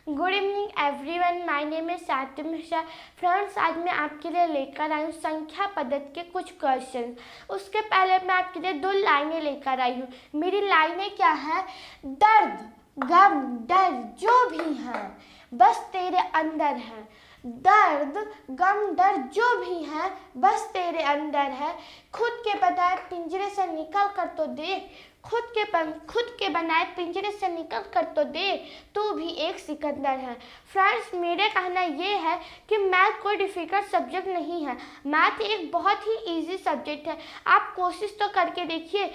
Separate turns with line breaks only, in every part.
Good evening everyone, my name is Satim Mishra. Friends, आज मैं आपके लिए लेकर आई हूँ संख्या पद्धति के कुछ क्वेश्चन। उसके पहले मैं आपके लिए 2 लाइनें लेकर आई हूँ। मेरी लाइनें क्या है? दर्द, गम, डर जो भी है बस तेरे अंदर है। दर्द, गम, डर जो भी है बस तेरे अंदर है। खुद के बनाए पिंजरे से निकल कर तो देख, खुद के बनाए पिंजरे से निकल कर तो देख, तू भी एक सिकंदर है। फ्रेंड्स, मेरे कहना ये है कि मैथ कोई डिफिकल्ट सब्जेक्ट नहीं है। मैथ एक बहुत ही इजी सब्जेक्ट है। आप कोशिश तो करके देखिए।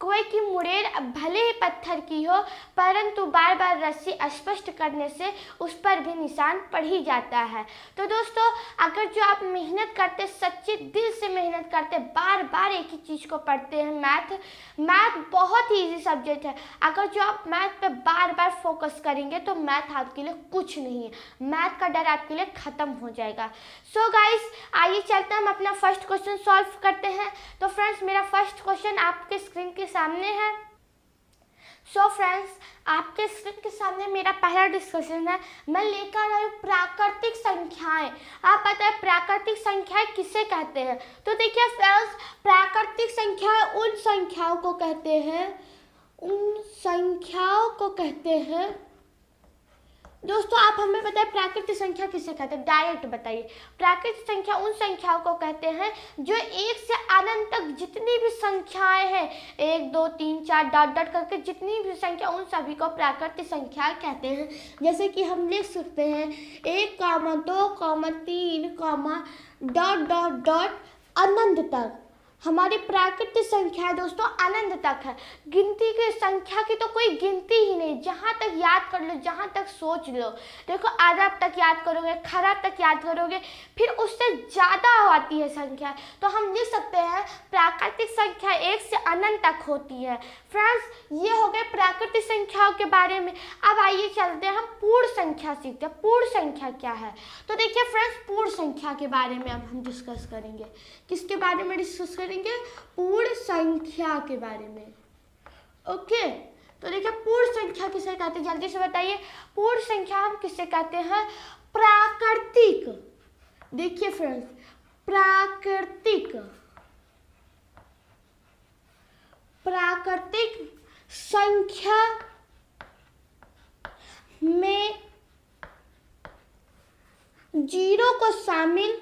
कुएं की मुड़ेर भले ही पत्थर की हो, परंतु बार बार रस्सी स्पष्ट करने से उस पर भी निशान पड़ ही जाता है। तो दोस्तों, अगर जो आप मेहनत करते, सच्चे दिल से मेहनत करते, बार बार एक ही चीज़ को पढ़ते हैं, मैथ बहुत ही इजी सब्जेक्ट है। अगर जो आप मैथ पे बार बार फोकस करेंगे तो मैथ आपके लिए कुछ नहीं है। मैथ का डर आपके लिए ख़त्म हो जाएगा। सो गाइस, आइए चलते हम अपना फर्स्ट क्वेश्चन सॉल्व करते हैं। तो फ्रेंड्स, मेरा फर्स्ट क्वेश्चन आपके स्क्रीन के सामने है। सो फ्रेंड्स, आपके स्क्रीन के सामने मेरा पहला डिस्कशन है। मैं लेकर आई प्राकृतिक संख्याएं। आप बताएं प्राकृतिक संख्याएं किसे कहते हैं? तो देखिए फ्रेंड्स, प्राकृतिक संख्याएं उन संख्याओं को कहते हैं दोस्तों, आप हमें बताएं प्राकृतिक संख्या किसे कहते हैं? डायरेक्ट बताइए। प्राकृतिक संख्या उन संख्याओं को कहते हैं जो 1 से अनंत तक जितनी भी संख्याएं हैं, 1 2 3 4 डॉट डॉट करके जितनी भी संख्या, उन सभी को प्राकृतिक संख्या कहते हैं। जैसे कि हम लिख सकते हैं 1, 2, 3, डॉट डॉट डॉट अनंत तक। हमारी प्राकृतिक संख्या है दोस्तों अनंत तक है। गिनती की संख्या की तो कोई गिनती ही नहीं। जहाँ तक याद कर लो, जहाँ तक सोच लो। देखो, अरब तक याद करोगे, खरब तक याद करोगे, फिर उससे ज़्यादा आती है संख्या। तो हम लिख सकते हैं प्राकृतिक संख्या 1 से अनंत तक होती है। फ्रेंड्स, ये हो गए प्राकृतिक संख्याओं के बारे में। अब आइए चलते हैं हम पूर्ण संख्या सीखते हैं। पूर्ण संख्या क्या है? तो देखिए फ्रेंड्स, पूर्ण संख्या के बारे में अब हम डिस्कस करेंगे। किसके बारे में डिस्कस करेंगे? पूर्ण संख्या के बारे में। ओके, तो देखिए पूर्ण संख्या किसे कहते हैं? जल्दी से बताइए। पूर्ण संख्या हम किसे कहते हैं? प्राकृतिक। देखिए फ्रेंड्स, प्राकृतिक संख्या में जीरो को शामिल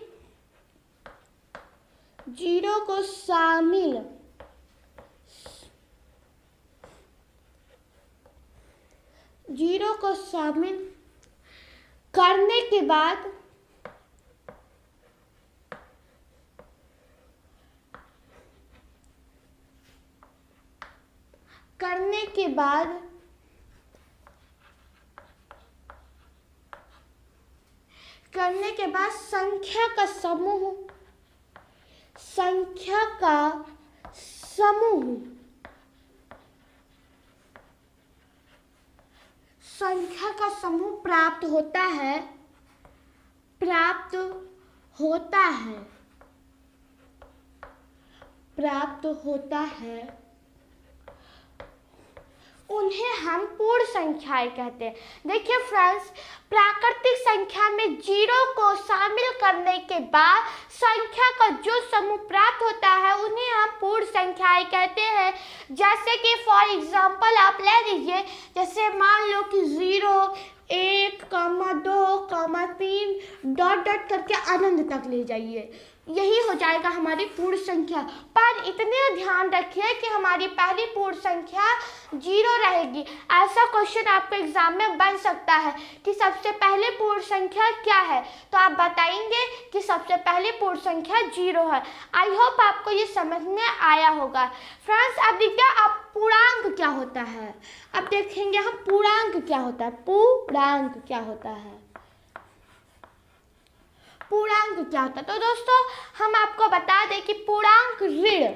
करने के बाद संख्या का समूह प्राप्त होता है, उन्हें हम पूर्ण संख्याएं कहते हैं। देखिए फ्रेंड्स, प्राकृतिक संख्या में जीरो को शामिल करने के बाद संख्या का जो समूह प्राप्त होता है उन्हें हम पूर्ण संख्याएं कहते हैं। जैसे कि फॉर एग्जांपल आप ले लीजिए, जैसे मान लो कि 0, 1, 2, 3 डॉट डॉट करके अनंत तक ले जाइए। यही हो जाएगा हमारी पूर्ण संख्या। पर इतने ध्यान रखिए कि हमारी पहली पूर्ण संख्या 0 रहेगी। ऐसा क्वेश्चन आपको एग्जाम में बन सकता है कि सबसे पहले पूर्ण संख्या क्या है, तो आप बताएंगे कि सबसे पहले पूर्ण संख्या 0 है। आई होप आपको ये समझ में आया होगा। फ्रेंड्स, अब देखिए आप पूर्णांक क्या होता है। अब देखेंगे हम पूर्णांक क्या होता है। पूर्णांक क्या होता है? तो दोस्तों, हम आपको बता दें कि पूर्णांक ऋण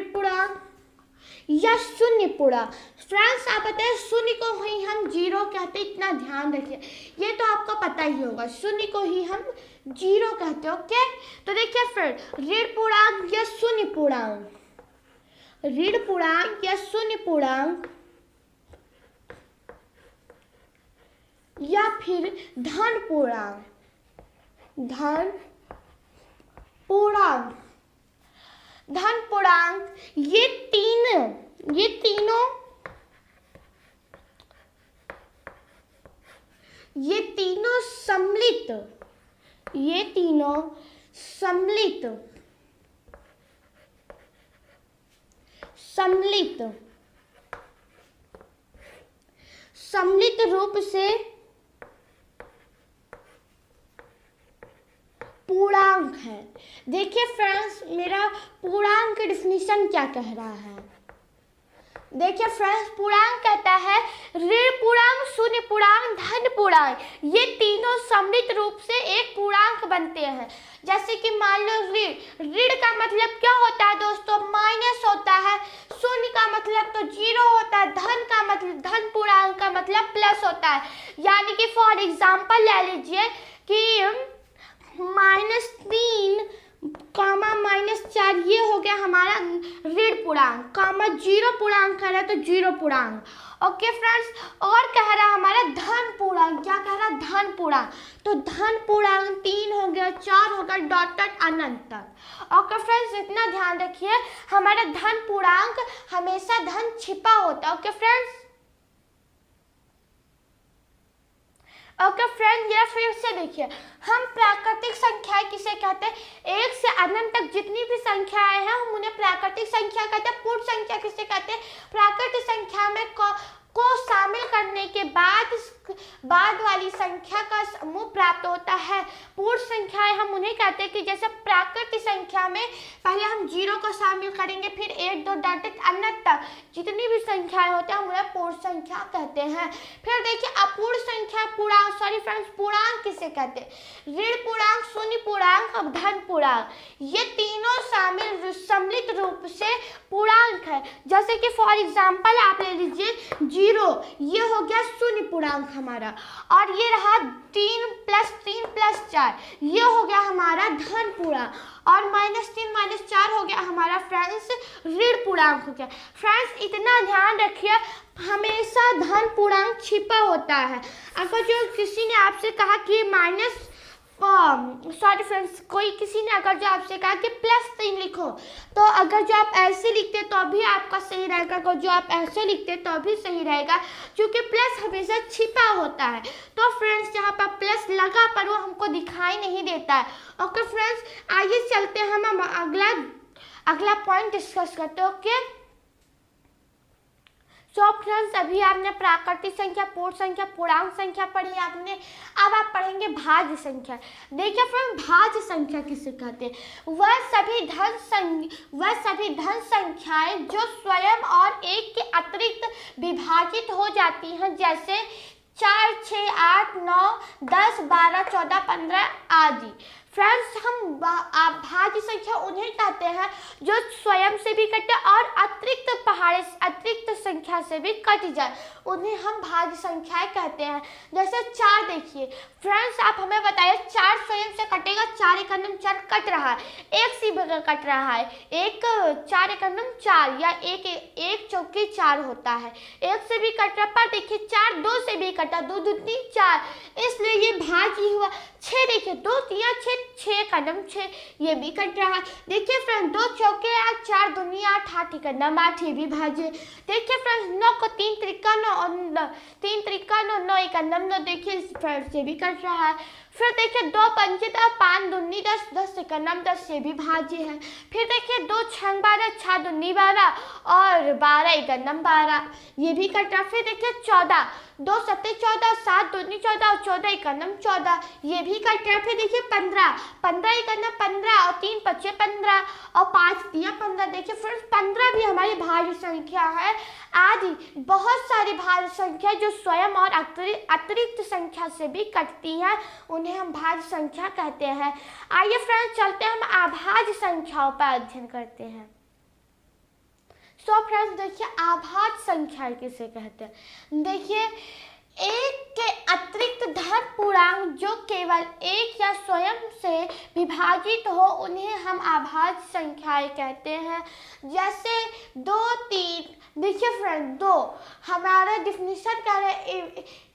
पूर्णांक या शून्य फ्रेंड्स आप बताइए शून्य को ही हम जीरो कहते हैं, इतना ध्यान रखिए, ये तो आपको पता ही होगा, शून्य को ही हम जीरो कहते हैं। ओके, तो देखिए फिर ऋण पूर्णांक या शून्य पूर्णांक, ऋण पूर्णांक या शून्य पूर्णांक या फिर धन पूर्णांक, धन पूर्णांक, धन पूर्णांक, ये तीनों सम्मिलित, ये तीनों सम्मिलित रूप से पूर्णांक है। देखिए फ्रेंड्स मेरा पूर्णांक की डिफिनीशन क्या कह रहा है, देखिए फ्रेंड्स पूर्णांक कहता है ऋण पूर्णांक, शून्य पूर्णांक, धन पूर्णांक, ये तीनों सम्मिलित रूप से एक पूर्णांक बनते हैं। जैसे कि मान लो ऋण का मतलब क्या होता है दोस्तों, माइनस होता है, शून्य का मतलब तो जीरो होता है, धन का मतलब, धन पूर्णांक का मतलब प्लस होता है। यानी कि फॉर एग्जाम्पल ले लीजिए कि -3 कामा -4 ये हो गया हमारा ऋण पूर्णांक, कामा जीरो पूर्णांक कह रहा है तो जीरो पूर्णांक। ओके फ्रेंड्स, और कह रहा है हमारा धन पूर्णांक, क्या कह रहा है, धन पूर्णांक, तो धन पूर्णांक 3 हो गया, 4 हो गया, डॉट डॉट अनंत तक। ओके फ्रेंड्स इतना ध्यान रखिए, हमारा धन पूर्णांक हमेशा धन छिपा होता है। ओके फ्रेंड्स, ओके फ्रेंड ये फिर से देखिए, हम प्राकृतिक संख्याएं किसे कहते हैं, एक से अनंत तक जितनी भी संख्याएं हैं हम उन्हें प्राकृतिक संख्या कहते हैं। पूर्ण संख्या किसे कहते हैं, प्राकृतिक संख्या में को शामिल करने के बाद वाली संख्या का समूह प्राप्त होता है। पूर्ण संख्याएं हम उन्हें कहते हैं कि जैसे प्राकृतिक संख्या में पहले हम जीरो को शामिल करेंगे, फिर 1 2 डॉट अनंत तक जितनी भी संख्याएं होती हैं हम उन्हें पूर्ण संख्या कहते हैं। फिर देखिए अपूर्ण संख्या, पूर्णांक, सॉरी फ्रेंड्स पूर्णांक किसे कहते हैं, ऋण पूर्णांक, शून्य पूर्णांक और धन पूर्णांक, ये तीनों सम्मिलित रूप से पूर्णांक है। जैसे कि फॉर एग्जाम्पल आप ले लीजिए 0, ये हो गया शून्य पूर्णांक हमारा, और ये रहा 3 + 4, ये हो गया हमारा धन पूर्णांक, और -3 - 4 हो गया हमारा फ्रेंड्स ऋण पूर्णांक हो गया। फ्रेंड्स इतना ध्यान रखिए, हमेशा धन पूर्णांक छिपा होता है। अगर जो किसी ने आपसे कहा कि सॉरी फ्रेंड्स, किसी ने अगर जो आपसे कहा कि +3 लिखो, तो अगर जो आप ऐसे लिखते तो भी आपका सही रहेगा, अगर जो आप ऐसे लिखते तो भी सही रहेगा, क्योंकि प्लस हमेशा छिपा होता है। तो फ्रेंड्स जहाँ पर प्लस लगा पर वो हमको दिखाई नहीं देता है। ओके फ्रेंड्स, आइए चलते हैं, हम अगला पॉइंट डिस्कस करते हैं। ओके सो फ्रेंड्स अभी आपने प्राकृतिक संख्या, पूर्ण संख्या, पूर्णांक संख्या पढ़ी आपने, अब आप पढ़ेंगे भाज्य संख्या। देखिए फ्रेंड भाज्य संख्या किसे कहते हैं, वह सभी धन संख्याएं जो स्वयं और एक के अतिरिक्त विभाजित हो जाती हैं, जैसे 4 6 8 9 10 12 14 15 आदि। फ्रेंड्स हम भाज्य संख्या उन्हें कहते हैं जो स्वयं से भी कटे और अतिरिक्त संख्या से भी कट जाए, उन्हें हम भाज्य संख्याएं कहते हैं। जैसे 4 देखिए फ्रेंड्स, आप हमें बताइए 4 स्वयं से कटेगा, 4 × 4 कट रहा है, 1 से भी कट रहा है, 4 × 4 या 1 चौके 4 होता है, 1 से भी कट रहा, पर देखिए 4 2 से भी कटा, 2 2 3 4, इसलिए ये भाज्य हुआ। 6 देखिए 2 3 6 6 × 6 ये भी कट रहा है। देखिए फ्रेंड 2 चौके 8 4 दूनी 8 8 × 8 ये भी भाज्य। देखिए फ्रेंड्स 9 को 3 त्रिका 9 और 3 त्रिका 9 9 × 9 देखिए फ्रेंड्स ये भी कट रहा है। फिर देखिए 2 पंचे 10 5 दूनी 10 10 × 10 ये भी भाज्य है। फिर देखिए 2 6 12 6 दूनी 12 और 12 × 12 ये भी कट रहा। फिर देखिए 14 2 7 14 7 दूनी 14 और 14 × 14 ये भी कट रहा। फिर देखिए 15 15 × 15 और 3 5 15 और 5 3 15। देखिए फ्रेंड्स 15 भी हमारी भाज्य संख्या है। आदि बहुत सारी भाज्य संख्या जो स्वयं और अतिरिक्त संख्या से भी कटती हैं, उन्हें हम भाज्य संख्या कहते हैं। आइए फ्रेंड्स चलते हैं, हम अभाज्य संख्याओं पर अध्ययन करते हैं। सो फ्रेंड्स देखिए अभाज्य संख्या किसे कहते हैं। देखिए एक के अतिरिक्त धन पूर्णांक जो केवल एक या स्वयं से विभाजित हो उन्हें हम अभाज्य संख्याएं कहते हैं। जैसे 2, 3। देखिए फ्रेंड 2 हमारा डिफिनीशन कह रहे हैं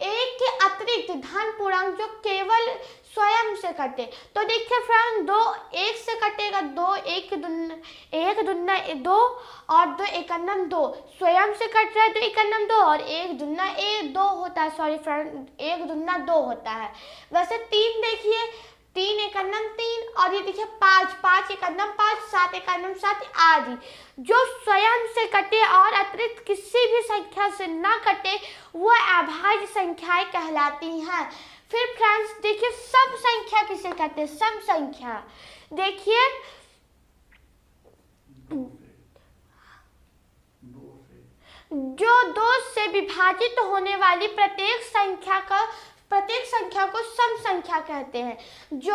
एक के अतिरिक्त धन पूर्णांक जो केवल स्वयं से कटे। तो देखिए फ्रेंड 2 1 से कटेगा, 2 1 दूना 2 और 2 एकन्नम 2। स्वयं से कट रहा है तो एकन्नम 2 और 1 दूना 2 होता है। सॉरी फ्रेंड 1 दूना 2 होता है। वैसे 3 देखिए 3 एकन्नम 3 और ये देखिए 5 एकन्नम 5 7 एकन्नम 7 आदि। जो स्वयं से कटे और अतिरिक्त किसी भी संख्या से ना कटे वह अभाज्य संख्याएं कहलाती हैं। फिर फ्रेंड्स देखिए सम संख्या किसे कहते हैं। सम संख्या देखिए जो 2 से विभाजित होने वाली प्रत्येक संख्या को सम संख्या कहते हैं। जो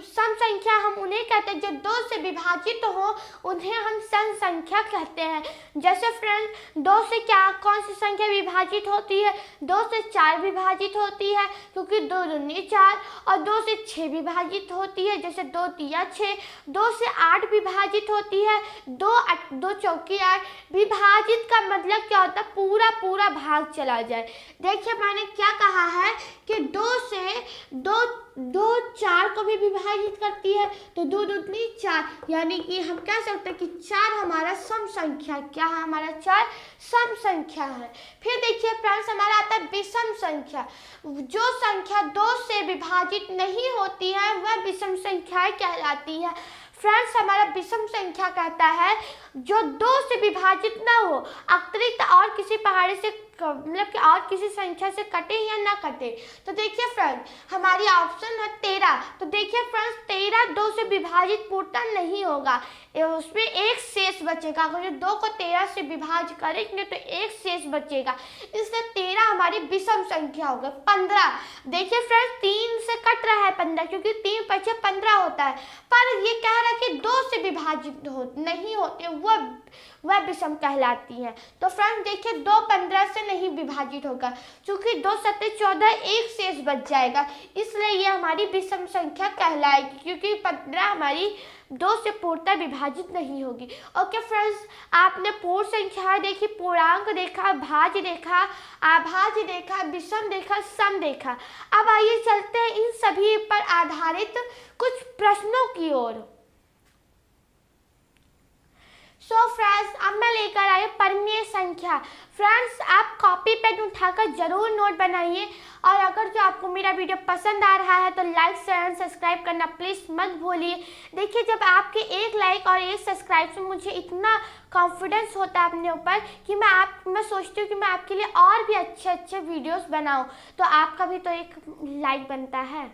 सम संख्या हम उन्हें कहते हैं जो 2 से विभाजित हो उन्हें हम सम संख्या कहते हैं। जैसे फ्रेंड 2 से क्या कौन सी संख्या विभाजित होती है। 2 से 4 विभाजित होती है क्योंकि 2 दूनी 4 और 2 से 6 विभाजित होती है जैसे 2 तिया 6। 2 से 8 विभाजित होती है 2 चौकी 8। विभाजित का मतलब क्या होता है पूरा भाग चला जाए। देखिए मैंने क्या कहा है कि 2 से 2 4 को भी विभाजित करती है तो 2 दूनी 4 यानी कि हम कह सकते हैं कि 4 हमारा सम संख्या क्या है। हमारा 4 सम संख्या है। फिर देखिए फ्रेंड्स हमारा आता है विषम संख्या। जो संख्या 2 से विभाजित नहीं होती है वह विषम संख्याएं कहलाती है। फ्रेंड्स हमारा विषम संख्या कहता है जो 2 से विभाजित ना हो अतिरिक्त और किसी पहाड़ी से मतलब कि और किसी संख्या से कटे या ना कटे। तो देखिए फ्रेंड हमारी ऑप्शन है 13। तो देखिए फ्रेंड्स 13 2 से विभाजित पूर्णतः नहीं होगा, उसमें एक शेष बचेगा। अगर 2 को 13 से विभाजित करेंगे तो एक शेष बचेगा, इसलिए 13 हमारी विषम संख्या होगा। 15 देखिए फ्रेंड्स 3 से कट रहा है 15 क्योंकि 3 5 15 होता है, पर ये कह रहा है कि 2 से विभाजित नहीं होते वह विषम कहलाती है। तो फ्रेंड्स देखिए 2 15 से नहीं विभाजित होगा क्योंकि 2 7 14 एक शेष बच जाएगा, इसलिए ये हमारी विषम संख्या कहलाएगी क्योंकि 15 हमारी 2 से पूर्णतः विभाजित नहीं होगी। ओके फ्रेंड्स आपने पूर्ण संख्या देखी, पूर्णांक देखा, भाज्य देखा, अभाज्य देखा, विषम देखा, सम देखा। अब आइए चलते हैं इन सभी पर आधारित कुछ प्रश्नों की ओर। सो फ्रेंड्स अब मैं लेकर आई परिमेय संख्या। फ्रेंड्स आप कॉपी पेन उठाकर जरूर नोट बनाइए और अगर जो आपको मेरा वीडियो पसंद आ रहा है तो लाइक शेयर एंड सब्सक्राइब करना प्लीज़ मत भूलिए। देखिए जब आपके एक लाइक और एक सब्सक्राइब से मुझे इतना कॉन्फिडेंस होता है अपने ऊपर कि मैं सोचती हूँ कि मैं आपके लिए और भी अच्छे वीडियोस बनाऊँ, तो आपका भी तो एक लाइक बनता है।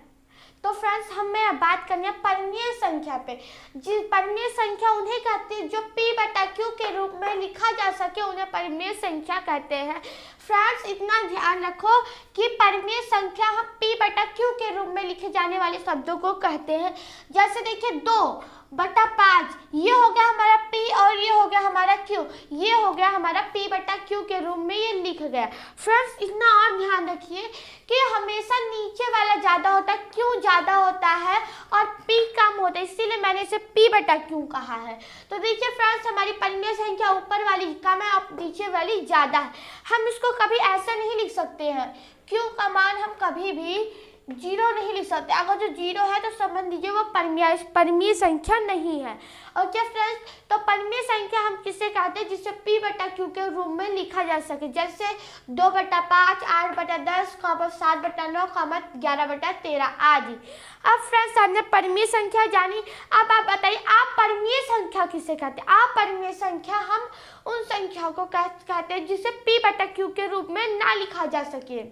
तो फ्रेंड्स हमें बात करनी है परिमेय संख्या पे। जी परिमेय संख्या उन्हें कहते हैं जो P/Q के रूप में लिखा जा सके उन्हें परिमेय संख्या कहते हैं। फ्रेंड्स इतना ध्यान रखो कि परिमेय संख्या हम P/Q के रूप में लिखे जाने वाले शब्दों को कहते हैं। जैसे देखिए 2/5 ये हो गया हमारा P और ये हो गया हमारा Q, ये हो गया हमारा P/Q के रूप में ये लिख गया। फ्रेंड्स इतना और ध्यान रखिए कि हमेशा नीचे वाला ज़्यादा होता है, Q ज़्यादा होता है और P कम होता है, इसीलिए मैंने इसे P/Q कहा है। तो देखिए फ्रेंड्स हमारी परिमेय संख्या ऊपर वाली कम है और नीचे वाली ज़्यादा है। हम इसको कभी ऐसा नहीं लिख सकते हैं, Q का मान हम कभी भी 0 नहीं लिख सकते। अगर जो 0 है तो समझ लीजिए वो परिमेय संख्या नहीं है। ओके फ्रेंड्स तो परिमेय संख्या हम किसे कहते हैं जिसे P/Q के रूप में लिखा जा सके। जैसे 2/5, 8/10, 7/9, 11/13 आदि। अब फ्रेंड्स हमने परिमेय संख्या जानी। अब आप बताइए आप परिमेय संख्या किसे कहते हैं। आप परिमेय संख्या हम उन संख्याओं को कहते हैं जिसे P/Q के रूप में ना लिखा जा सके।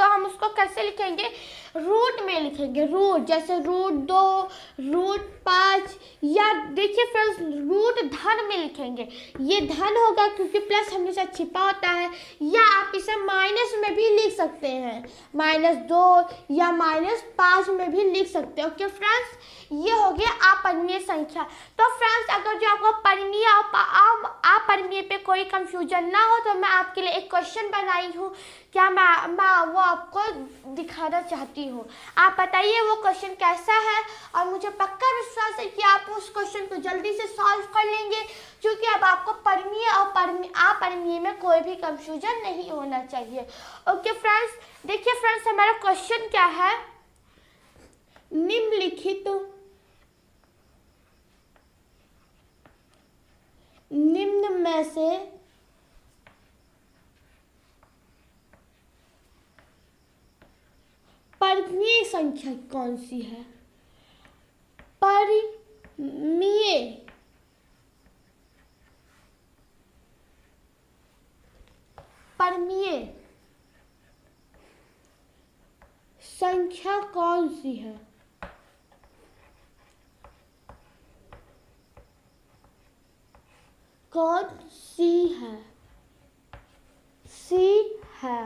तो हम उसको कैसे लिखेंगे, रूट में लिखेंगे, रूट, जैसे √2, √5, या देखिए फ्रेंड्स रूट धन में लिखेंगे, ये धन होगा क्योंकि प्लस हमेशा छिपा होता है, या आप इसे माइनस में भी लिख सकते हैं, -2 या -5 में भी लिख सकते हैं। ओके फ्रेंड्स, ये हो गया अपरिमेय संख्या। तो फ्रेंड्स अगर जो आपको परिमेय और अपरिमेय पे कोई कंफ्यूजन ना हो तो मैं आपके लिए एक क्वेश्चन बनाई हूँ, क्या मैं वो आपको दिखाना चाहती हूँ। आप बताइए वो क्वेश्चन कैसा है, और मुझे पक्का विश्वास है कि आप उस क्वेश्चन को जल्दी से सॉल्व कर लेंगे, क्योंकि अब आपको परिमेय और अपरिमेय में कोई भी कंफ्यूजन नहीं होना चाहिए। ओके फ्रेंड्स, देखिए फ्रेंड्स हमारा क्वेश्चन क्या है, निम्न में से परिमेय संख्या कौन सी है। परिमेय संख्या कौन सी है। कौन सी है, सी है।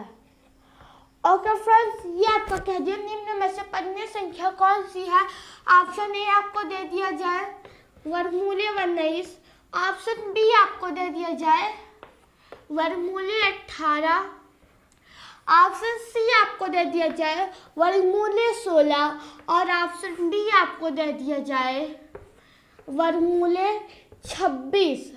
ओके फ्रेंड्स, ये आपका कह दिया निम्न में से परिमेय संख्या कौन सी है। ऑप्शन ए आपको दे दिया जाए वर्गमूल 19, ऑप्शन बी आपको दे दिया जाए वर्गमूल 18, ऑप्शन सी आपको दे दिया जाए वर्गमूल 16, और ऑप्शन डी आपको दे दिया जाए वर्गमूल 26।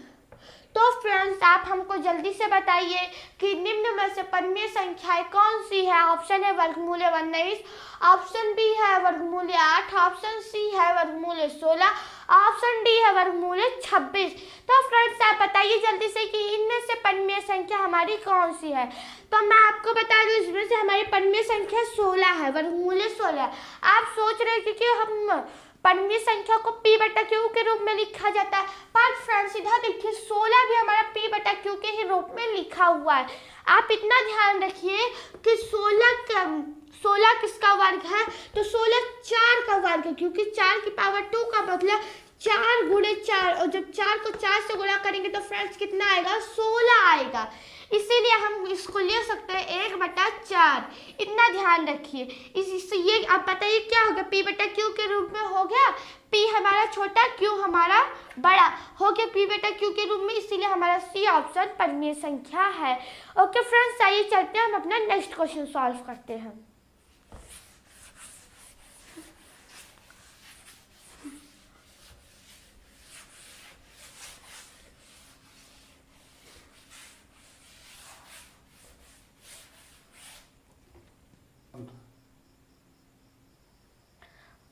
तो फ्रेंड्स आप हमको जल्दी से बताइए कि निम्न में से परिमेय संख्याएं कौन सी है। ऑप्शन है वर्गमूल 19, ऑप्शन बी है वर्गमूल 8, ऑप्शन सी है वर्गमूल 16, ऑप्शन डी है वर्गमूल 26। तो फ्रेंड्स आप बताइए जल्दी से कि इनमें से परिमेय संख्या हमारी कौन सी है। तो मैं आपको बता दूं इसमें से हमारी परिमेय संख्या 16 है, वर्गमूल 16। आप सोच रहे हैं कि हम परिमेय संख्या को p/q के रूप में लिखा जाता है, पर फ्रेंड्स इधर देखिए 16 भी हमारा p/q के ही रूप में लिखा हुआ है। आप इतना ध्यान रखिए कि 16 किसका वर्ग है, तो 16 4 का वर्ग है, क्योंकि 4 की पावर 2 का मतलब 4 × 4, और जब 4 को 4 से गुणा करेंगे तो फ्रेंड्स कितना आएगा, 16 आएगा। इसीलिए हम इसको ले सकते हैं 1/4। इतना ध्यान रखिए। इससे ये आप बताइए क्या होगा, p/q के रूप में हो गया, p हमारा छोटा, q हमारा बड़ा हो गया p/q के रूप में, इसीलिए हमारा सी ऑप्शन परिमेय संख्या है। ओके फ्रेंड्स, आइए चलते हैं हम अपना नेक्स्ट क्वेश्चन सॉल्व करते हैं।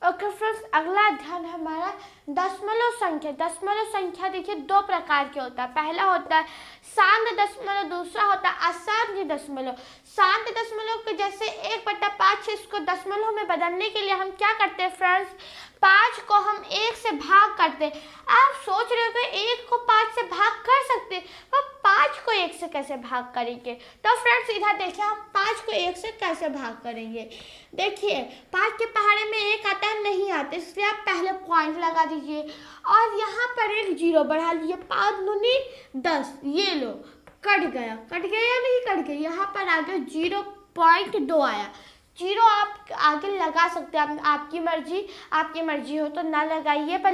ओके फ्रेंड्स, अगला अध्ययन हमारा दशमलव संख्या। दशमलव संख्या देखिए दो प्रकार के होता है, पहला होता है शांत दशमलव, दूसरा होता है अशांत दशमलव। शांत दशमलव के जैसे 1/5 इसको दशमलव में बदलने के लिए हम क्या करते हैं फ्रेंड्स, 5 को हम 1 से भाग करते हैं। आप सोच रहे हो कि 1 को 5 से भाग कर सकते हैं, पर 5 को 1 से कैसे भाग करेंगे। तो फ्रेंड्स इधर देखिए हम 5 को 1 से कैसे भाग करेंगे। देखिए 5 के पहाड़े में 1 आता है, नहीं आता, इसलिए आप पहले पॉइंट लगा दीजिए और यहाँ पर एक 0 बढ़ा लीजिए। 5 दूनी 10, ये लो कट गया या नहीं कट गया, यहाँ पर आगे 0.2 आया। 0 आप आगे लगा सकते हैं, आपकी मर्जी हो तो ना लगाइए, पर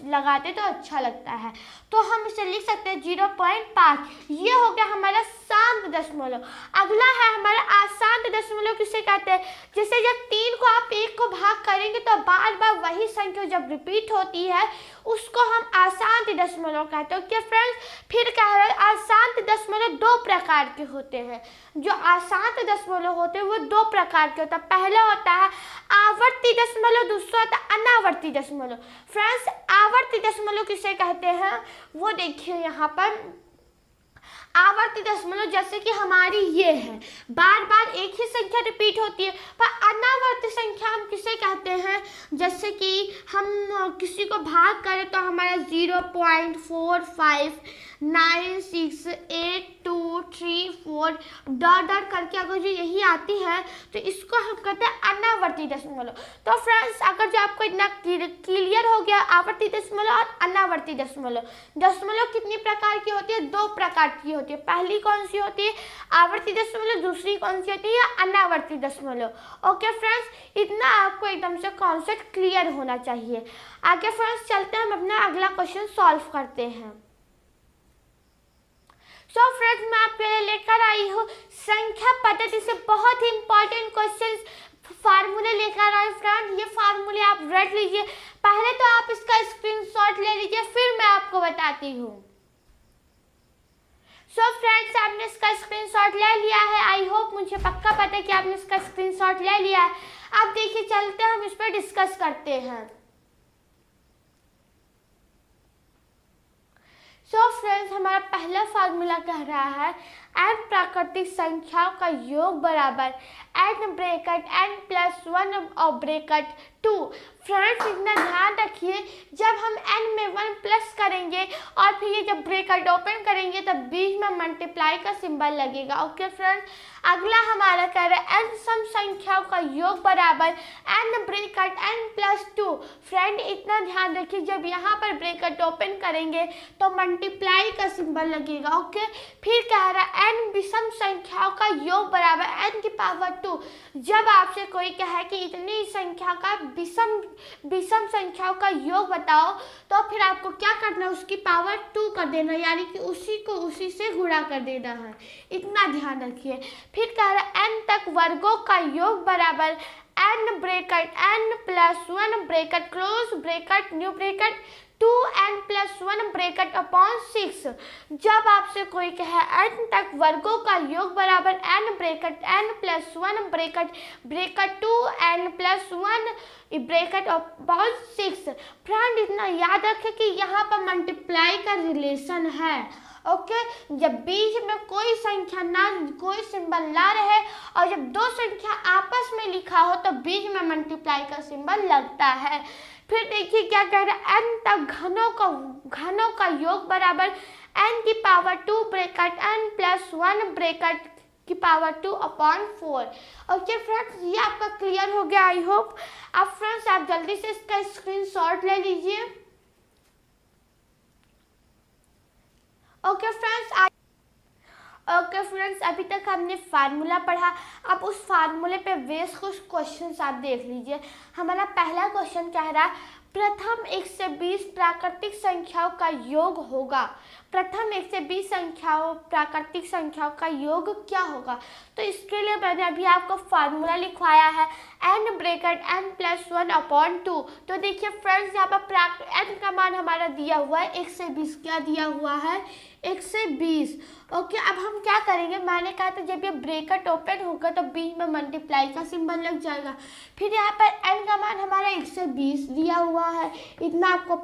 लगाते तो अच्छा लगता है। तो हम इसे लिख सकते हैं 0.5। ये हो गया हमारा शांत दशमलव। अगला है हमारा अशांत दशमलव। किसे कहते हैं, जैसे जब 3 को आप 1 को भाग करेंगे तो बार बार वही संख्या जब रिपीट होती है उसको हम अशांत दशमलव कहते हैं। क्या फ्रेंड्स, फिर कह रहे हैं अशांत दशमलव 2 प्रकार के होते हैं। जो अशांत दशमलव होते हैं वो 2 प्रकार के होता है। पहला होता है आवर्ती दशमलव, दूसरा होता है अनावर्ती दशमलव। फ्रेंड्स आवर्ती दशमलव किसे कहते हैं, वो देखिए यहाँ पर आवर्ती दशमलव जैसे कि हमारी ये है, बार बार एक ही संख्या रिपीट होती है। पर अनावर्ती संख्या हम किसे कहते हैं, जैसे कि हम किसी को भाग करें तो हमारा 0.45 9 6 8 2 3 4 डॉट डॉट करके अगर जो यही आती है तो इसको हम कहते हैं अनावर्ती दशमलव। तो फ्रेंड्स अगर जो आपको इतना क्लियर हो गया आवर्ती दशमलव और अनावर्ती दशमलव। दशमलव कितनी प्रकार की होती है? 2 प्रकार की होती है। पहली कौन सी होती है? आवर्ती दशमलव। दूसरी कौन सी होती है? अनावर्ती दशमलव। ओके फ्रेंड्स, इतना आपको एकदम से कॉन्सेप्ट क्लियर होना चाहिए। आगे फ्रेंड्स चलते हैं, हम अपना अगला क्वेश्चन सॉल्व करते हैं। सो फ्रेंड्स मैं आपके लिए लेकर आई हूँ संख्या पद्धति से बहुत ही इंपॉर्टेंट क्वेश्चंस फार्मूले लेकर आए। फ्रेंड्स ये फार्मूले आप रट लीजिए, पहले तो आप इसका स्क्रीनशॉट ले लीजिए, फिर मैं आपको बताती हूँ। सो फ्रेंड्स आपने इसका स्क्रीनशॉट ले लिया है, आई होप, मुझे पक्का पता है कि आपने इसका स्क्रीनशॉट ले लिया है। अब देखिए चलते हैं, हम इस पर डिस्कस करते हैं। सो फ्रेंड्स हमारा पहला फार्मूला कह रहा है n प्राकृतिक संख्याओं का योग बराबर n ब्रैकेट n प्लस 1 और ब्रैकेट 2। फ्रेंड्स इतना ध्यान रखिए, जब हम n में 1 प्लस करेंगे और फिर ये जब ब्रैकेट ओपन करेंगे तब बीच में मल्टीप्लाई का सिंबल लगेगा। ओके फ्रेंड्स, अगला हमारा कह रहा है n सम संख्याओं का योग बराबर n bracket n plus 2। Friend इतना ध्यान रखिए, जब यहाँ पर ब्रैकेट ओपन करेंगे तो मल्टीप्लाई का सिंबल लगेगा। ओके, फिर कह रहा है n विषम संख्याओं का योग बराबर n की पावर 2। जब आपसे कोई कहे कि इतनी संख्या का विषम संख्याओं का योग बताओ तो फिर आपको क्या करना है? उसकी पावर 2 कर देना, यानी कि उसी को उसी से गुणा कर देना है। इतना ध्यान रखिए। फिर कह रहा है n तक वर्गों का योग बराबर n bracket n plus 1 bracket close bracket new bracket 2n plus 1 bracket upon 6। जब आपसे कोई कहे n तक वर्गों का योग बराबर n bracket n plus 1 bracket 2n plus 1 bracket upon 6। Friend इतना याद रखें कि यहाँ पर मल्टीप्लाई का रिलेशन है। ओके, जब बीच में कोई संख्या ना, कोई सिंबल ना रहे और जब दो संख्या आपस में लिखा हो तो बीच में मल्टीप्लाई का सिंबल लगता है। फिर देखिए क्या कह रहा है, n तक घनों का योग बराबर n की power 2 bracket n plus 1 bracket की पावर 2 अपॉन 4। ओके फ्रेंड्स, ये आपका क्लियर हो गया आई होप। अब फ्रेंड्स आप जल्दी से इसका स्क्रीनशॉट ले लीजिए। ओके फ्रेंड्स अभी तक हमने फार्मूला पढ़ा, अब उस फार्मूले पे बेस कुछ क्वेश्चंस आप देख लीजिए। हमारा पहला क्वेश्चन कह रहा है प्रथम 1 से 20 प्राकृतिक संख्याओं का योग होगा। प्रथम 1 से 20 प्राकृतिक संख्याओं का योग क्या होगा? तो इसके लिए मैंने अभी आपको फार्मूला लिखवाया है n bracket n plus 1 upon 2। तो देखिए फ्रेंड्स यहाँ पर n का मान हमारा दिया हुआ है 1 से 20। क्या दिया हुआ है? 1 से 20। ओके, अब हम क्या करेंगे, मैंने कहा था जब ये ब्रैकेट ओपन होगा तो बीच में मल्टीप्लाई का सिंबल लग जाएगा। फिर यहाँ पर n का मान हमारा 1 से 20 दिया हुआ है, इतना आपको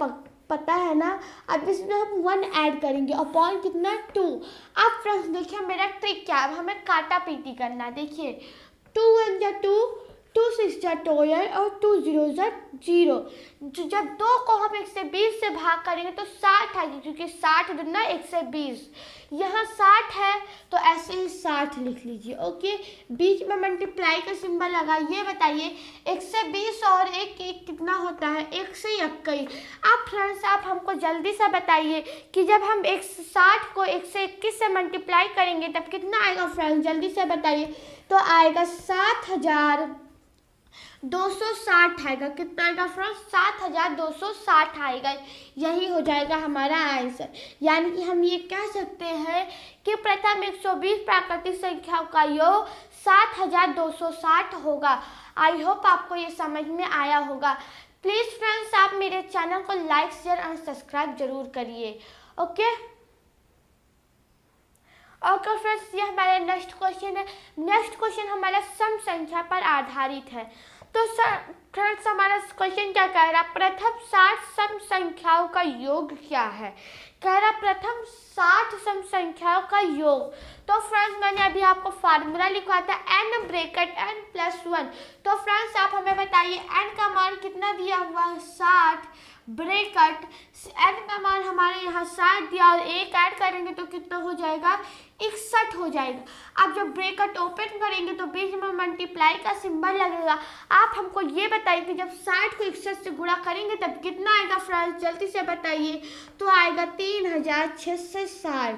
पता है ना। अब इसमें हम 1 ऐड करेंगे अपॉन कितना? 2। अब फ्रेंड्स देखिए मेरा ट्रिक क्या है, हमें काटा पीटी करना है। देखिए 2 1 जा 2, 2 6 जा 12 और 2 0 जा 0। जब 2 को हम 1 से 20 से भाग करेंगे तो 60 आएगी, क्योंकि 60 दूना 1 से 20। यहाँ 60 है तो ऐसे ही 60 लिख लीजिए। ओके, बीच में मल्टीप्लाई का सिंबल लगा। ये बताइए 1 से 20 और 1 कितना होता है? 1 से 21। अब फ्रेंड्स आप हमको जल्दी से बताइए कि जब हम 60 को 1 से 21 से मल्टीप्लाई करेंगे तब कितना आएगा? फ्रेंड्स जल्दी से बताइए। तो आएगा 7260 आएगा। कितना आएगा फ्रेंड्स? 7260 आएगा। यही हो जाएगा हमारा आंसर। यानी कि हम ये कह सकते हैं कि प्रथम 120 प्राकृतिक संख्याओं का योग 7260 होगा। आई होप आपको ये समझ में आया होगा। प्लीज़ फ्रेंड्स आप मेरे चैनल को लाइक शेयर और सब्सक्राइब जरूर करिए। ओके फ्रेंड्स, ये हमारा नेक्स्ट क्वेश्चन है। नेक्स्ट क्वेश्चन हमारा सम संख्या पर आधारित है। तो फ्रेंड्स हमारा क्वेश्चन क्या कह रहा है? प्रथम 60 सम संख्याओं का योग क्या है? कह रहा प्रथम 60 सम संख्याओं का योग। तो फ्रेंड्स मैंने अभी आपको फार्मूला लिखवा था n ब्रैकेट n प्लस 1। तो फ्रेंड्स आप हमें बताइए n का मान कितना दिया हुआ है? 60 ब्रैकेट n का मान हमारे यहाँ 60 दिया और 1 ऐड करेंगे तो कितना हो जाएगा, 61 हो जाएगा। अब जब ब्रैकेट ओपन करेंगे तो बीच में मल्टीप्लाई का सिंबल लगेगा। आप हमको ये बताइए कि जब 60 को 61 से गुणा करेंगे तब कितना आएगा फ्रेंड्स, जल्दी से बताइए। तो आएगा 3660।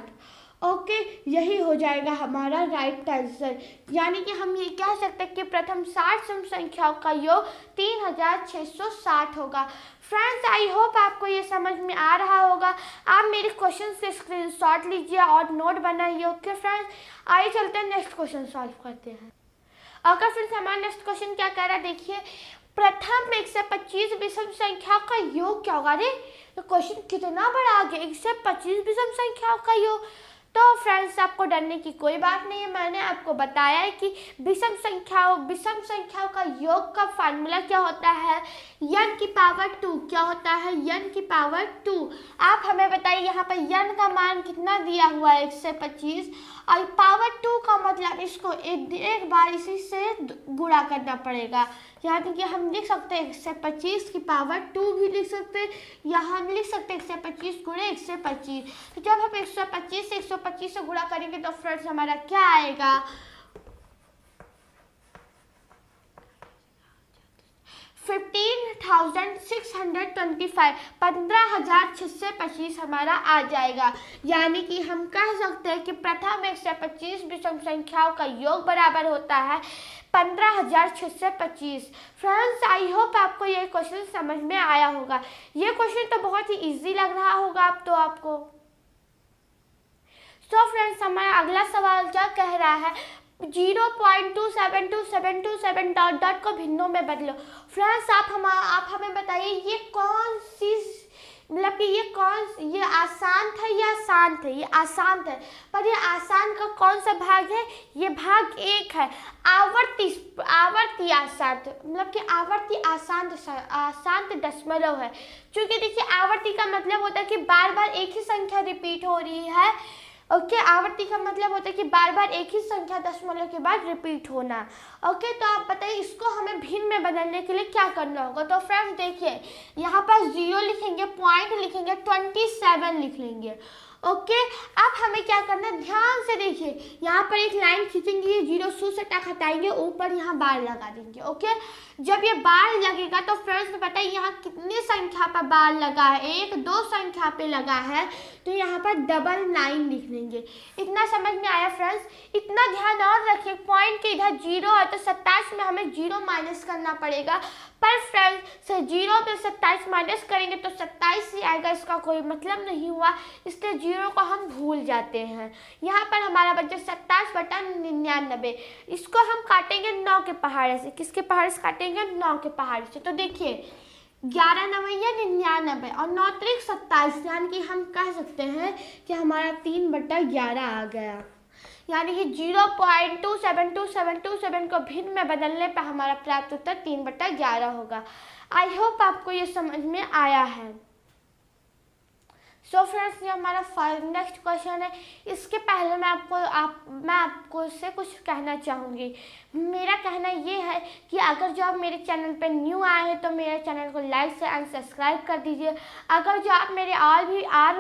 ओके, यही हो जाएगा हमारा राइट आंसर। यानी कि हम ये कह सकते हैं कि प्रथम 60 सम संख्याओं का योग 3660 होगा। फ्रेंड्स, आई होप आपको ये समझ में आ रहा होगा। आप मेरे क्वेश्चन से स्क्रीनशॉट लीजिए और नोट बनाइए। ओके फ्रेंड्स, आइए चलते हैं नेक्स्ट क्वेश्चन सॉल्व करते हैं। ओके फ्रेंड्स, हमारा नेक्स्ट क्वेश्चन क्या कह रहा है, देखिए। प्रथम 1 से 25 विषम संख्याओं का योग क्या होगा। अरे तो क्वेश्चन कितना बड़ा आ गया, 1 से 25 विषम संख्याओं का योग। तो फ्रेंड्स, आपको डरने की कोई बात नहीं है। मैंने आपको बताया है कि विषम संख्याओं का योग का फार्मूला क्या होता है, n की पावर 2। क्या होता है, n की पावर 2। आप हमें बताइए यहाँ पर n का मान कितना दिया हुआ है, 1 से 25, और पावर 2 का मतलब इसको एक बार इसी से गुणा करना पड़ेगा। यानी कि हम लिख सकते हैं 1 से 25 की पावर 2 भी लिख सकते हैं, या हम लिख सकते हैं 1 से 25 गुणे 1 से 25। तो जब हम 125 से 125 से गुणा करेंगे तो फ्रेंड्स हमारा क्या आएगा, 15,625, 15,625 हमारा आ जाएगा। यानी कि हम कह सकते हैं कि प्रथम 1 से 25 विषम संख्याओं का योग बराबर होता है 15,625। फ्रेंड्स, आई होप आपको ये क्वेश्चन समझ में आया होगा। ये क्वेश्चन तो बहुत ही इजी लग रहा होगा अब तो आपको। तो फ्रेंड्स, हमारा अगला सवाल क्या कह रहा है, 0.2722727 डॉट डॉट को भिन्नों में बदलो। फ्रेंड्स, आप हमें बताइए ये कौन सी, मतलब कि ये आसान था या आसान थे, ये आसान था, पर ये आसान का कौन सा भाग है, ये भाग 1 है। आवर्ती आसान, मतलब कि आवर्ती आसान दशमलव है। क्योंकि देखिए आवर्ती का मतलब होता है कि बार बार एक ही संख्या रिपीट हो रही है। ओके, आवर्ती का मतलब होता है कि बार बार एक ही संख्या दशमलव के बाद रिपीट होना। ओके, तो आप बताइए इसको हमें भिन्न में बदलने के लिए क्या करना होगा। तो फ्रेंड्स देखिए, यहाँ पर 0 लिखेंगे, पॉइंट लिखेंगे, 27 लिख लेंगे। ओके, अब हमें क्या करना है, ध्यान से देखिए, यहाँ पर एक लाइन खींचेंगे, ये 0 शू से टक हटाएंगे, ऊपर यहाँ बार लगा देंगे। ओके, जब ये बार लगेगा तो फ्रेंड्स बताइए यहाँ कितनी संख्या पर बार लगा है, 1 2 संख्या पे लगा है, तो यहाँ पर 999 लिख लेंगे। इतना समझ में आया फ्रेंड्स। इतना ध्यान और रखिए, पॉइंट के इधर 0 है तो 27 में हमें 0 माइनस करना पड़ेगा। पर फ्रेंड्स, 0 में 27 माइनस करेंगे तो 27 ही आएगा, इसका कोई मतलब नहीं हुआ, इसलिए 0 को हम भूल जाते हैं। यहाँ पर हमारा बचा 27/99। इसको हम काटेंगे 9 के पहाड़े से। किसके पहाड़े से काटेंगे, 9 के पहाड़े से। तो देखिए 11 9 या 99 और 9 3 27, यानी कि हम कह सकते हैं कि हमारा 3/11 आ गया। यानी कि 0.27227 को भिन्न में बदलने पर हमारा प्राप्त उत्तर 3/11 होगा। आई होप आपको ये समझ में आया है। सो फ्रेंड्स, ये हमारा नेक्स्ट क्वेश्चन है। इसके पहले मैं आपको से कुछ कहना चाहूँगी। मेरा कहना ये है कि अगर जो आप मेरे चैनल पर न्यू आए हैं तो मेरे चैनल को लाइक से एंड सब्सक्राइब कर दीजिए। अगर जो आप मेरे और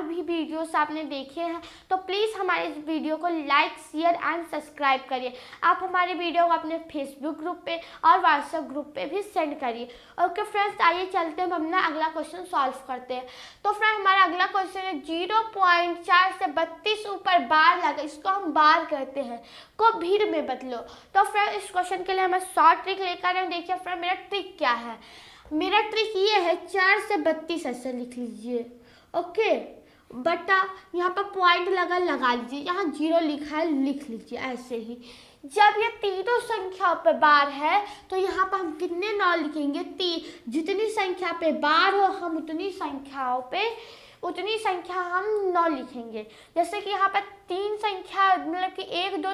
भी वीडियोस आपने देखे हैं तो प्लीज़ हमारे इस वीडियो को लाइक शेयर एंड सब्सक्राइब करिए। आप हमारे वीडियो को अपने फेसबुक ग्रुप पे और व्हाट्सएप ग्रुप पे भी सेंड करिए। ओके फ्रेंड्स, आइए चलते हैं, हम अपना अगला क्वेश्चन सॉल्व करते हैं। तो फ्रेंड, हमारा अगला क्वेश्चन 0.4 से 32 ऊपर बार लगा, इसको हम बार कहते हैं, को भिन्न में बदलो। तो फ्रेंड, इस क्वेश्चन के लिए हमें शॉर्ट ट्रिक लेकर आए। देखिए फ्रेंड, मेरा ट्रिक क्या है, मेरा ट्रिक ये है 4 से 32 ऐसे लिख लीजिए। ओके, बटा यहाँ पर पॉइंट लगा लीजिए, यहाँ 0 लिखा है लिख लीजिए ऐसे ही। जब ये तीनों संख्याओं पे बार है तो यहाँ पर हम कितने 9 लिखेंगे, 3। जितनी संख्या पे बार हो हम उतनी संख्या हम 9 लिखेंगे। जैसे कि यहाँ पर 3 संख्या, मतलब कि 1 2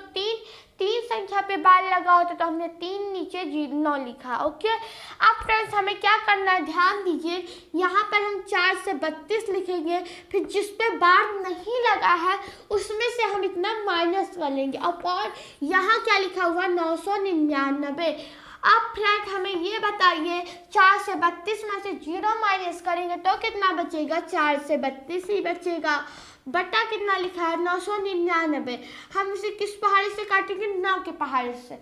3 संख्या पे बार लगा होता तो हमने 3 नीचे 9 लिखा। ओके, अब फ्रेंड्स हमें क्या करना है, ध्यान दीजिए, यहाँ पर हम 4 से 32 लिखेंगे, फिर जिस पे बार नहीं लगा है उसमें से हम इतना माइनस कर लेंगे। और यहाँ क्या लिखा हुआ, 999। अब फ्रेंड हमें ये बताइए 4 से 32 में से 0 माइनस करेंगे तो कितना बचेगा, 4 से 32 ही बचेगा। बटा कितना लिखा है 999। हम इसे किस पहाड़ी से काटेंगे, 9 के पहाड़ी से,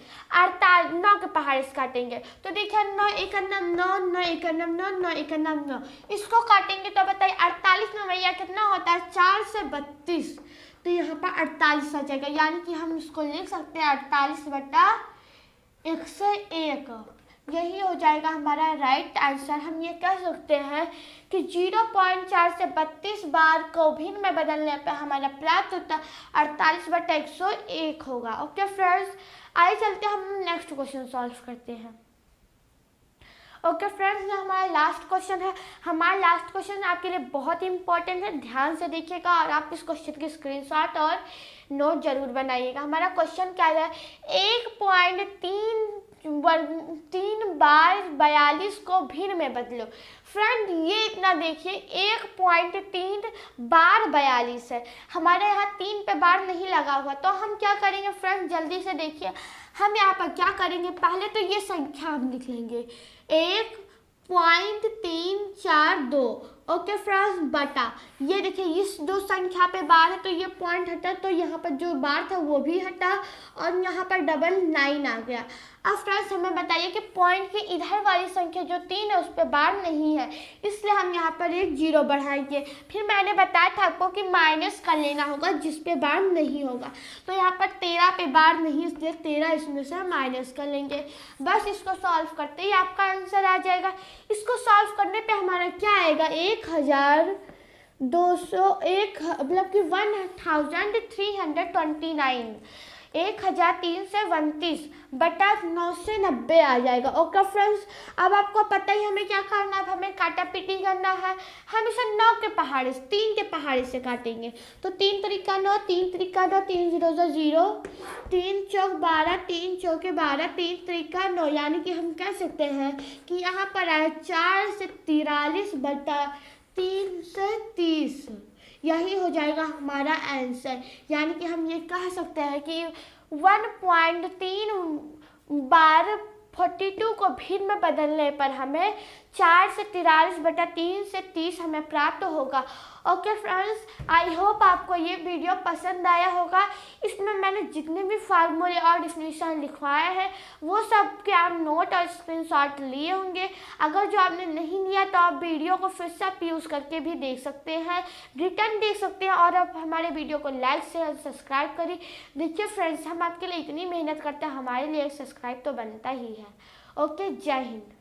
9 के पहाड़ी से काटेंगे। तो देखिए 9 एक 9, 9 एक 9, 9 एक 9, इसको काटेंगे तो बताइए 48 में भैया कितना होता है, 4 से 32, तो यहाँ पर 48 आ जाएगा। यानी कि हम इसको लिख सकते हैं 48 बटा 101। यही हो जाएगा हमारा राइट आंसर। हम ये कह सकते हैं कि 0.4 से 32 बार को भिन्न में बदलने पर हमारा प्राप्त उत्तर 48 बटा 101 होगा। ओके फ्रेंड्स, आइए चलते हम नेक्स्ट क्वेश्चन सॉल्व करते हैं। ओके फ्रेंड्स, ये हमारा लास्ट क्वेश्चन है। हमारा लास्ट क्वेश्चन आपके लिए बहुत ही इंपॉर्टेंट है, ध्यान से देखिएगा और आप इस क्वेश्चन की स्क्रीनशॉट और नोट जरूर बनाइएगा। हमारा क्वेश्चन क्या है, 1.3 बार 42 को भिन्न में बदलो। फ्रेंड ये इतना देखिए 1.3 बार 42 है, हमारे यहाँ 3 पे बार नहीं लगा हुआ, तो हम क्या करेंगे फ्रेंड, जल्दी से देखिए हम यहाँ पर क्या करेंगे। पहले तो ये संख्या हम लिख लेंगे 1.342। ओके फ्रेंड्स, बटा ये देखिए इस दो संख्या पे बार है तो ये पॉइंट हटा, तो यहाँ पर जो बार था वो भी हटा और यहाँ पर डबल 9 आ गया। अब फ्रेंड्स हमें बताइए कि पॉइंट के इधर वाली संख्या जो 3 है उस पर बार नहीं है, इसलिए हम यहाँ पर एक 0 बढ़ाएंगे। फिर मैंने बताया था आपको कि माइनस कर लेना होगा जिस पे बार नहीं होगा, तो यहाँ पर 13 पे बार नहीं, इसलिए 13 इसमें से माइनस कर लेंगे। बस इसको सॉल्व करते ही आपका आंसर आ जाएगा। इसको सॉल्व करने पे हमारा क्या आएगा, 1201 मतलब कि 1329, 1329 बटा 990 आ जाएगा। ओके फ्रेंड्स, अब आपको पता ही हमें क्या करना है, अब हमें काटा पीटी करना है। हम इसे 9 के पहाड़े से, 3 के पहाड़े से काटेंगे, तो 3 तरीका 9, 3 तरीका 9, 3 0 0, 3 चौक 12, 3 चौके 12, 3 तरीका 9। यानी कि हम कह सकते हैं कि यहाँ पर आए 4 से 43 बटा 3 से 30, यही हो जाएगा हमारा आंसर। यानी कि हम ये कह सकते हैं कि 1.3 बार 42 को भिन्न में बदलने पर हमें 4 से 43 बटा 3 से 30 हमें प्राप्त होगा। ओके फ्रेंड्स, आई होप आपको ये वीडियो पसंद आया होगा। इसमें मैंने जितने भी फार्मूले और डिफिनीशन लिखवाए हैं वो सब के आप नोट और स्क्रीनशॉट लिए होंगे। अगर जो आपने नहीं लिया तो आप वीडियो को फिर से आप यूज़ करके भी देख सकते हैं, रिटर्न देख सकते हैं, और आप हमारे वीडियो को लाइक शेयर सब्सक्राइब करिए। देखिए फ्रेंड्स, हम आपके लिए इतनी मेहनत करते हैं, हमारे लिए सब्सक्राइब तो बनता ही है। ओके, जय हिंद।